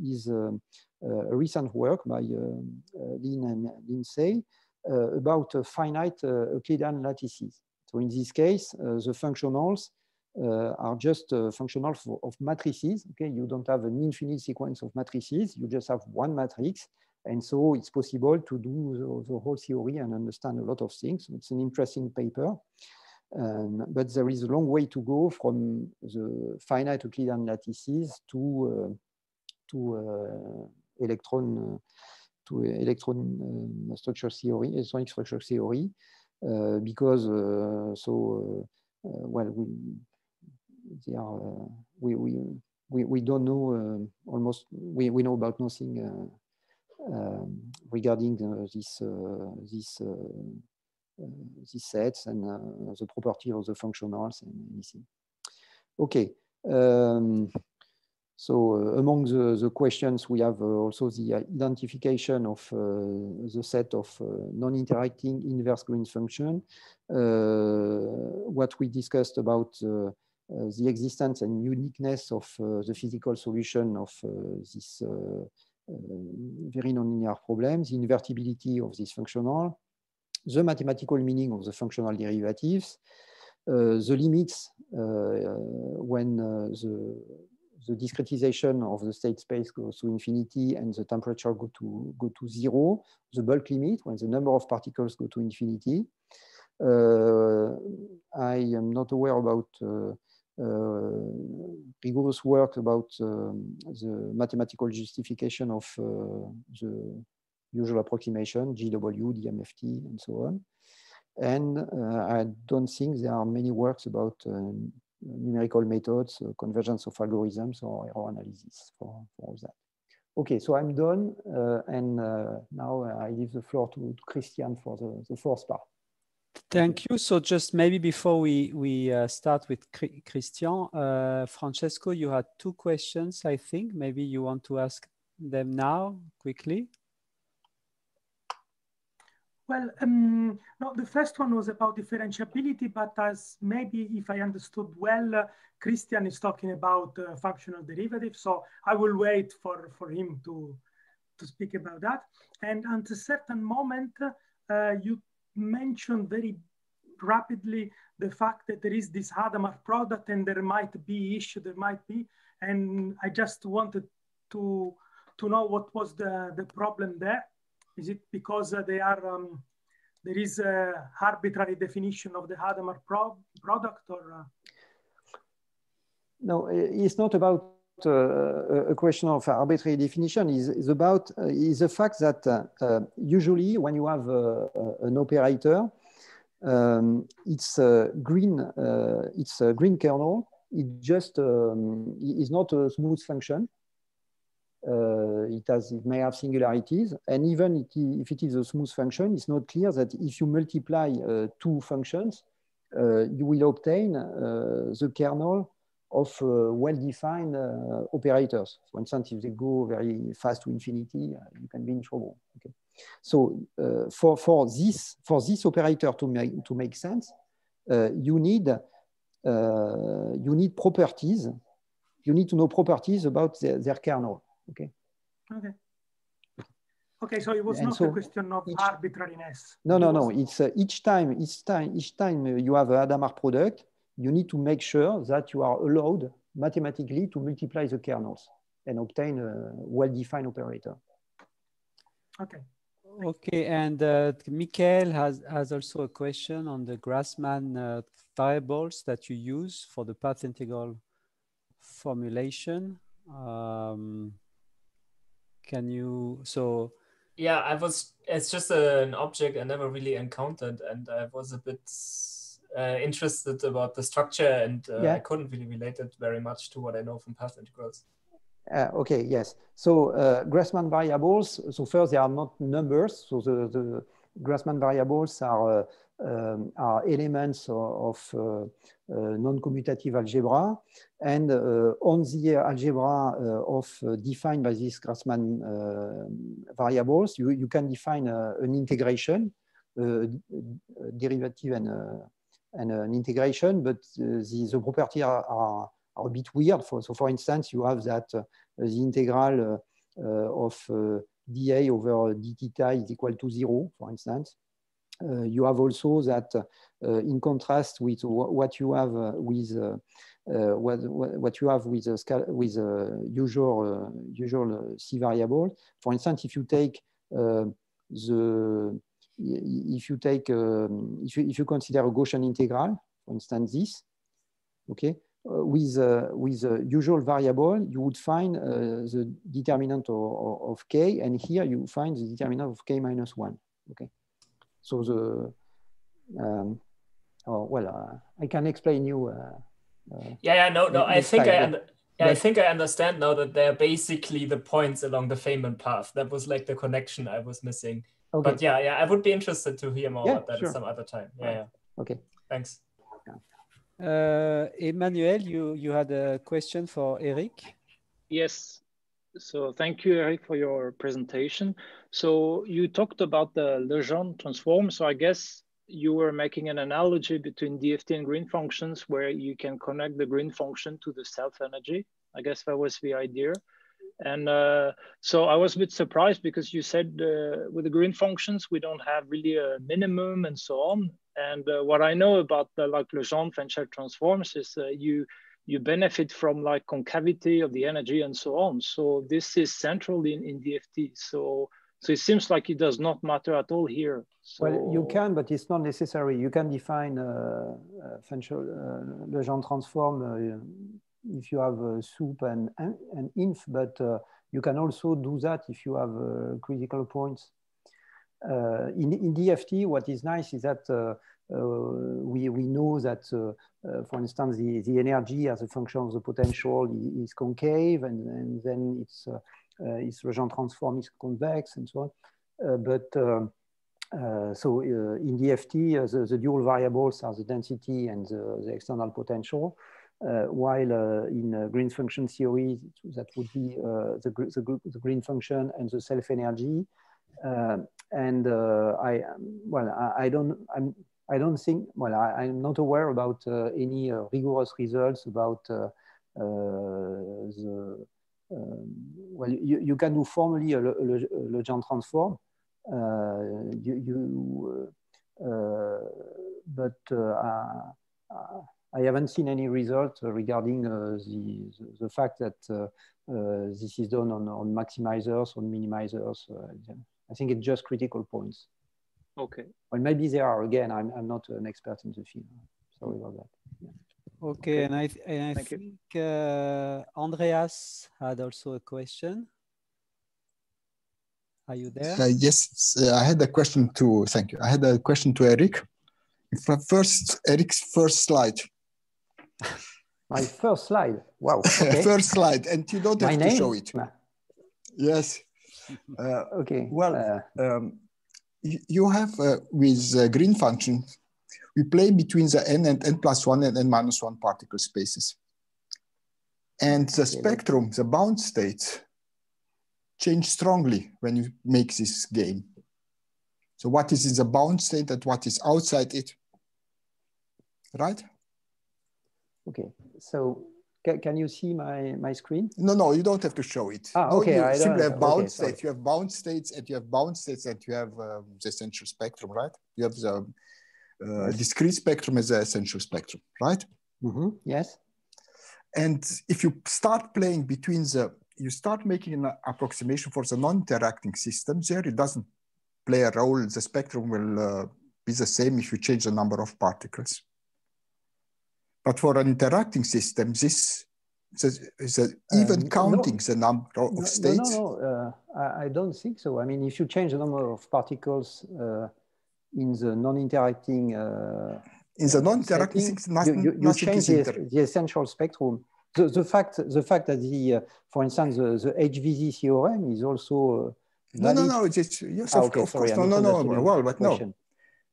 is a recent work by Lin and Lindsay, about finite Euclidean lattices. So in this case, the functionals are just functionals of matrices. Okay, you don't have an infinite sequence of matrices. You just have one matrix, and so it's possible to do the whole theory and understand a lot of things. It's an interesting paper, but there is a long way to go from the finite Euclidean lattices to electron structure theory, electronic structure theory, because well, we don't know almost, we know about nothing regarding these sets and the property of the functionals and anything. Okay. So among the questions, we have also the identification of the set of non-interacting inverse Green function. What we discussed about the existence and uniqueness of the physical solution of this very nonlinear problem, the invertibility of this functional, the mathematical meaning of the functional derivatives, the limits when the discretization of the state space goes to infinity and the temperature go to zero, the bulk limit when the number of particles go to infinity. I am not aware about rigorous work about the mathematical justification of the usual approximation, GW, DMFT, and so on. And I don't think there are many works about numerical methods, convergence of algorithms, or error analysis for all that. Okay, so I'm done, and now I leave the floor to Christian for the fourth part. Thank you. So just maybe before we start with Christian, Francesco, you had two questions, I think. Maybe you want to ask them now quickly. Well, no, the first one was about differentiability, but as maybe if I understood well, Christian is talking about functional derivatives. So I will wait for him to speak about that. And at a certain moment, you mentioned very rapidly the fact that there is this Hadamard product and there might be issue, and I just wanted to know what was the problem there. Is it because there is an arbitrary definition of the Hadamard product, or? No, it's not about a question of arbitrary definition. Is about the fact that usually when you have an operator, it's a green kernel. It just is not a smooth function. It may have singularities, and even if it is a smooth function, it's not clear that if you multiply two functions, you will obtain the kernel of well-defined operators. For instance, if they go very fast to infinity, you can be in trouble. Okay. So for this operator to make sense, you need properties. You need to know properties about their kernel. Okay. Okay. Okay. So it was not a question of arbitrariness. No. It's each time you have a Hadamard product, you need to make sure that you are allowed mathematically to multiply the kernels and obtain a well-defined operator. Okay. Okay, and Michael has also a question on the Grassmann variables that you use for the path integral formulation. Can you, so? Yeah, it's just an object I never really encountered, and I was a bit interested about the structure, and I couldn't really relate it very much to what I know from path integrals. Okay, yes. So Grassmann variables, so first they are not numbers. So the Grassmann variables are elements of non-commutative algebra, and on the algebra defined by these Grassmann variables, you can define an integration, derivative and an integration, but the properties are a bit weird. So for instance, you have that the integral of dA over d theta is equal to 0, for instance. you have also that in contrast with what you have with what you have with usual C variable. For instance, if you take if you consider a Gaussian integral, for instance, this, okay, with usual variable, you would find the determinant of k, and here you find the determinant of k minus 1. Okay, so the I can explain you. I think I think I understand now that they're basically the points along the Feynman path. That was like the connection I was missing. Okay. But yeah, I would be interested to hear more about that at some other time. Yeah. Okay. Thanks. Emmanuel, you had a question for Eric? Yes. So thank you, Eric, for your presentation. So you talked about the Legendre transform. So I guess you were making an analogy between DFT and green functions where you can connect the green function to the self-energy. I guess that was the idea. And so I was a bit surprised because you said with the green functions, we don't have really a minimum and so on. And what I know about the Legendre-Fenchel transforms is you benefit from like concavity of the energy and so on. So this is central in DFT. So it seems like it does not matter at all here. So, well, you can, but it's not necessary. You can define Legendre transform if you have a soup and inf, but you can also do that if you have critical points. In DFT, what is nice is that we know that, for instance, the energy as a function of the potential is concave, and then its Legendre transform is convex, and so on. So in DFT, the dual variables are the density and the external potential, while in green function theory, that would be the green function and the self energy. And I don't think, well, I'm not aware about any rigorous results about well, you can do formally a Legendre transform, but I haven't seen any result regarding the fact that this is done on maximizers, on minimizers. I think it's just critical points. Okay. Well, maybe they are. Again, I'm not an expert in the field. Sorry about that. Yeah. Okay, and I think Andreas had also a question. Are you there? Yes, I had a question to. Thank you. I had a question to Eric. Eric's first slide. My first slide. Wow. Okay. First slide, and you don't have to show it. Yes. Okay. Well, you have with green function, we play between the n and n+1 and n-1 particle spaces. And the spectrum, the bound states, change strongly when you make this game. So what is in the bound state and what is outside it, right? Okay, so can you see my screen? No, you don't have to show it. Okay, you simply have bound states. You have bound states and you have bound states and you have the essential spectrum, right? You have the discrete spectrum as the essential spectrum, right? Mm-hmm. Yes. And if you start playing between you start making an approximation for the non-interacting system there, it doesn't play a role. The spectrum will be the same if you change the number of particles. But for an interacting system, this is even counting the number of states. No, I don't think so. I mean, if you change the number of particles in the non-interacting system, you change the essential spectrum. The fact that for instance, the HVZ theorem is also valid. No. Yes, of course. No. Well, but question.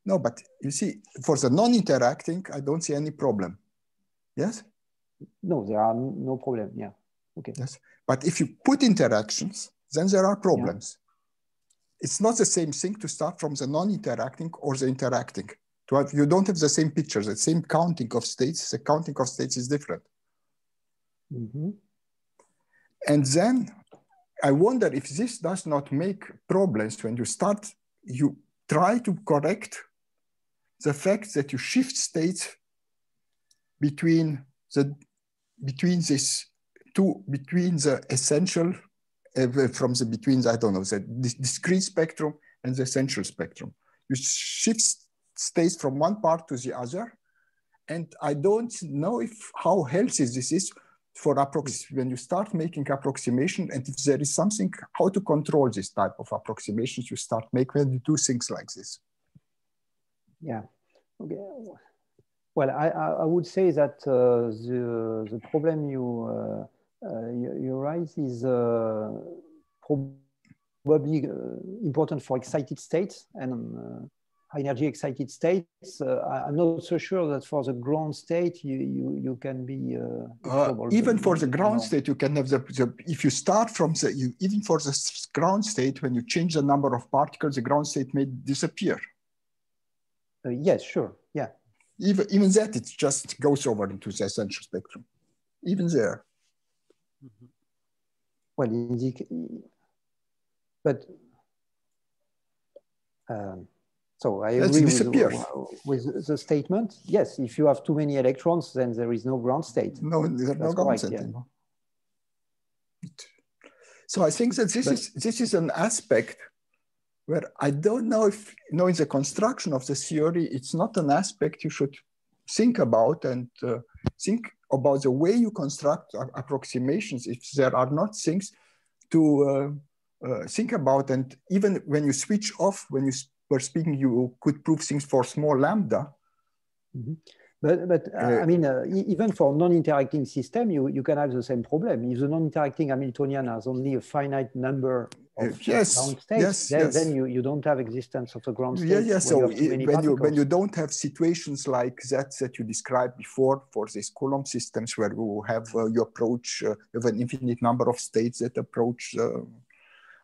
No, but you see, for the non-interacting, I don't see any problem. Yes? No, there are no problem. Yeah. Okay. Yes. But if you put interactions, then there are problems. Yeah. It's not the same thing to start from the non-interacting or the interacting. You don't have the same pictures, the same counting of states. The counting of states is different. Mm-hmm. And then I wonder if this does not make problems when you try to correct the fact that you shift states between the essential between I don't know, the discrete spectrum and the essential spectrum. You shift states from one part to the other, and I don't know how healthy this is for when you start making approximation, and if there is something how to control this type of approximations you start make when you do things like this. Yeah. Okay. Well, I would say that the problem you raise is probably important for excited states and high energy excited states. I'm not so sure that for the ground state you can be even for the ground state you can have if you start from even for the ground state, when you change the number of particles, the ground state may disappear. Yes, sure, yeah. Even that, it just goes over into the essential spectrum. Even there. Mm-hmm. Well, but so I agree with the statement. Yes, if you have too many electrons, then there is no ground state. No, there's no ground state anymore. So I think that this is an aspect where I don't know if, in the construction of the theory, it's not an aspect you should think about and think about the way you construct approximations if there are not things to think about. And even when you switch off, when you were speaking, you could prove things for small lambda. Mm-hmm. But I mean, even for non-interacting system, you can have the same problem. If the non-interacting Hamiltonian has only a finite number of ground states, then you don't have existence of a ground state. Yeah. So when you don't have situations like that you described before for these Coulomb systems, where you have you approach you have an infinite number of states that approach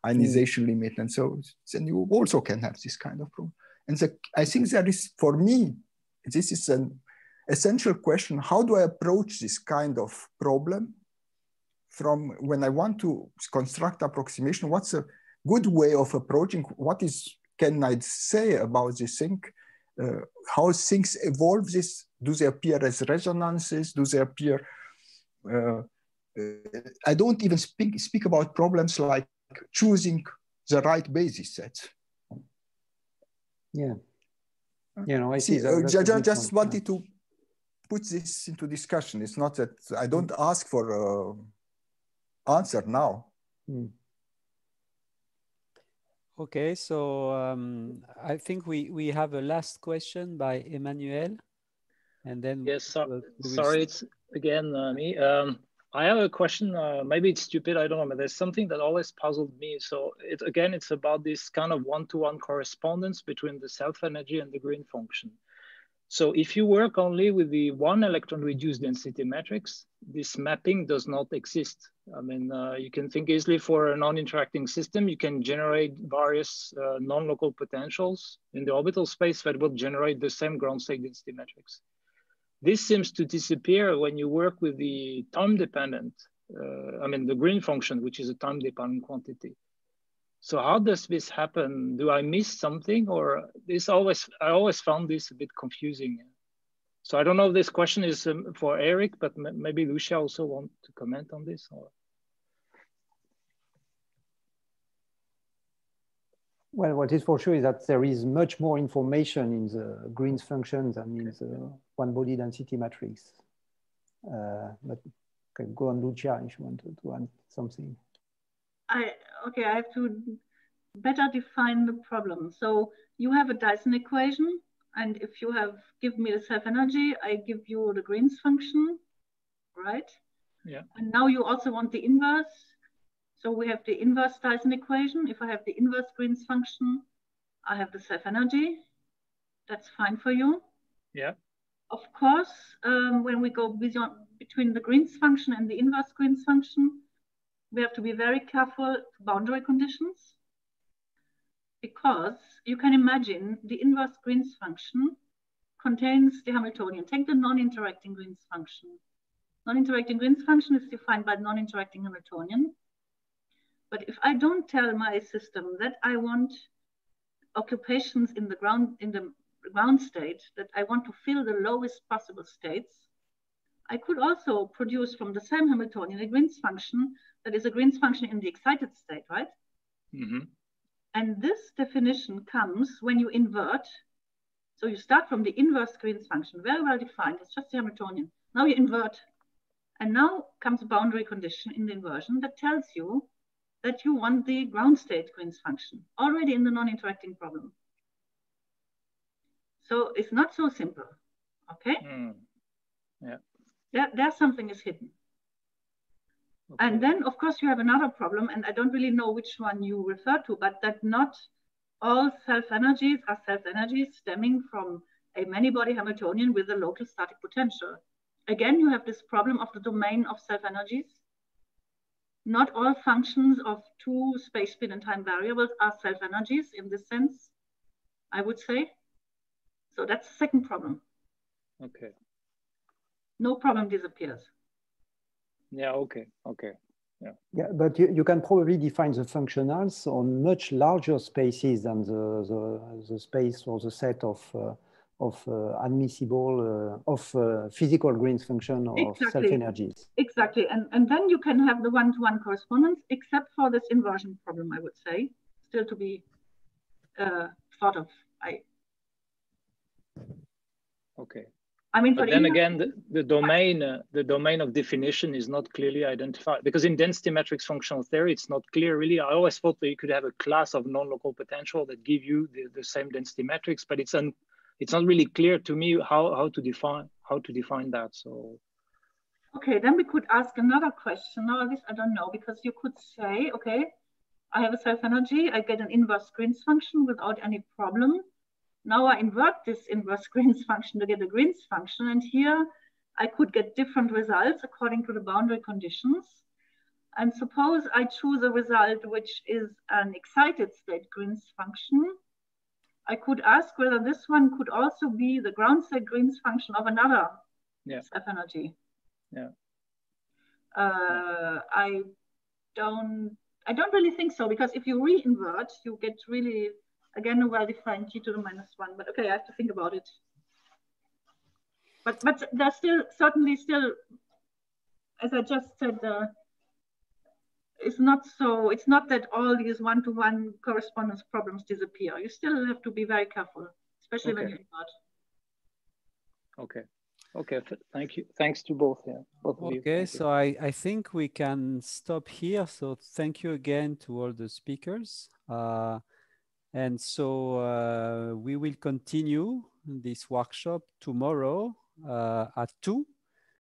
ionization limit, and so then you also can have this kind of problem. And I think there is, for me, this is an essential question: how do I approach this kind of problem? From when I want to construct approximation, what's a good way of approaching? Can I say about this thing? How things evolve? Do they appear as resonances? Do they appear? I don't even speak about problems like choosing the right basis sets. Yeah, I see. Just wanted to put this into discussion. It's not that I don't ask for answer now. Okay, so I think we have a last question by Emmanuel, and then yes. Sorry, it's again me. I have a question. Maybe it's stupid. I don't know, but there's something that always puzzled me. So it's about this kind of one-to-one correspondence between the self-energy and the green function. So if you work only with the one electron reduced density matrix, this mapping does not exist. I mean, you can think easily for a non-interacting system, you can generate various non-local potentials in the orbital space that will generate the same ground state density matrix. This seems to disappear when you work with the time-dependent, the green function, which is a time-dependent quantity. So how does this happen? Do I miss something, or I always found this a bit confusing. So I don't know if this question is for Eric, but maybe Lucia also want to comment on this. Or? Well, what is for sure is that there is much more information in the Green's function than in the one-body density matrix. But okay, go on, Lucia, if you want to add something. I have to better define the problem. So you have a Dyson equation, and if you give me the self-energy, I give you the Green's function, right? Yeah. And now you also want the inverse. So we have the inverse Dyson equation. If I have the inverse Green's function, I have the self-energy. That's fine for you. Yeah. Of course, when we go between the Green's function and the inverse Green's function, we have to be very careful to boundary conditions, because you can imagine the inverse Green's function contains the Hamiltonian. Take the non-interacting Green's function. Non-interacting Green's function is defined by the non-interacting Hamiltonian. But if I don't tell my system that I want occupations in the ground state that I want to fill the lowest possible states, I could also produce from the same Hamiltonian a Green's function that is a Green's function in the excited state, right? Mm-hmm. And this definition comes when you invert. So you start from the inverse Green's function, very well defined. It's just the Hamiltonian. Now you invert. And now comes a boundary condition in the inversion that tells you that you want the ground state Green's function already in the non-interacting problem. So it's not so simple, okay? Yeah. There something is hidden. Okay. And then, of course, you have another problem, and I don't really know which one you refer to, but that not all self-energies are self-energies stemming from a many-body Hamiltonian with a local static potential. Again, you have this problem of the domain of self-energies. Not all functions of two space, spin, and time variables are self-energies in this sense, I would say. So that's the second problem. Okay. No problem disappears. Yeah, okay, okay. Yeah, but you can probably define the functionals on much larger spaces than the space or the set of admissible, physical Green's function or self-energies. Exactly, and then you can have the one-to-one correspondence, except for this inversion problem, I would say, still to be thought of. Okay. I mean, but then again, the domain of definition is not clearly identified, because in density matrix functional theory, it's not clear really. I always thought that you could have a class of non-local potential that give you the same density matrix, but it's not really clear to me how to define that. So. Okay, then we could ask another question. Now this I don't know, because you could say, okay, I have a self-energy, I get an inverse Green's function without any problem. Now I invert this inverse Green's function to get a Green's function, and here I could get different results according to the boundary conditions. And suppose I choose a result which is an excited state Green's function. I could ask whether this one could also be the ground state Green's function of another self-energy. Yeah. I don't really think so, because if you re-invert, you get really, again, a well-defined g to the -1, but okay, I have to think about it. But there's certainly still, as I just said, it's not that all these one-to-one correspondence problems disappear. You still have to be very careful, especially when you invert. Okay. Okay, thank you. Thanks to both. Yeah. Both of you. Okay, so I think we can stop here. So thank you again to all the speakers. And so we will continue this workshop tomorrow at 2.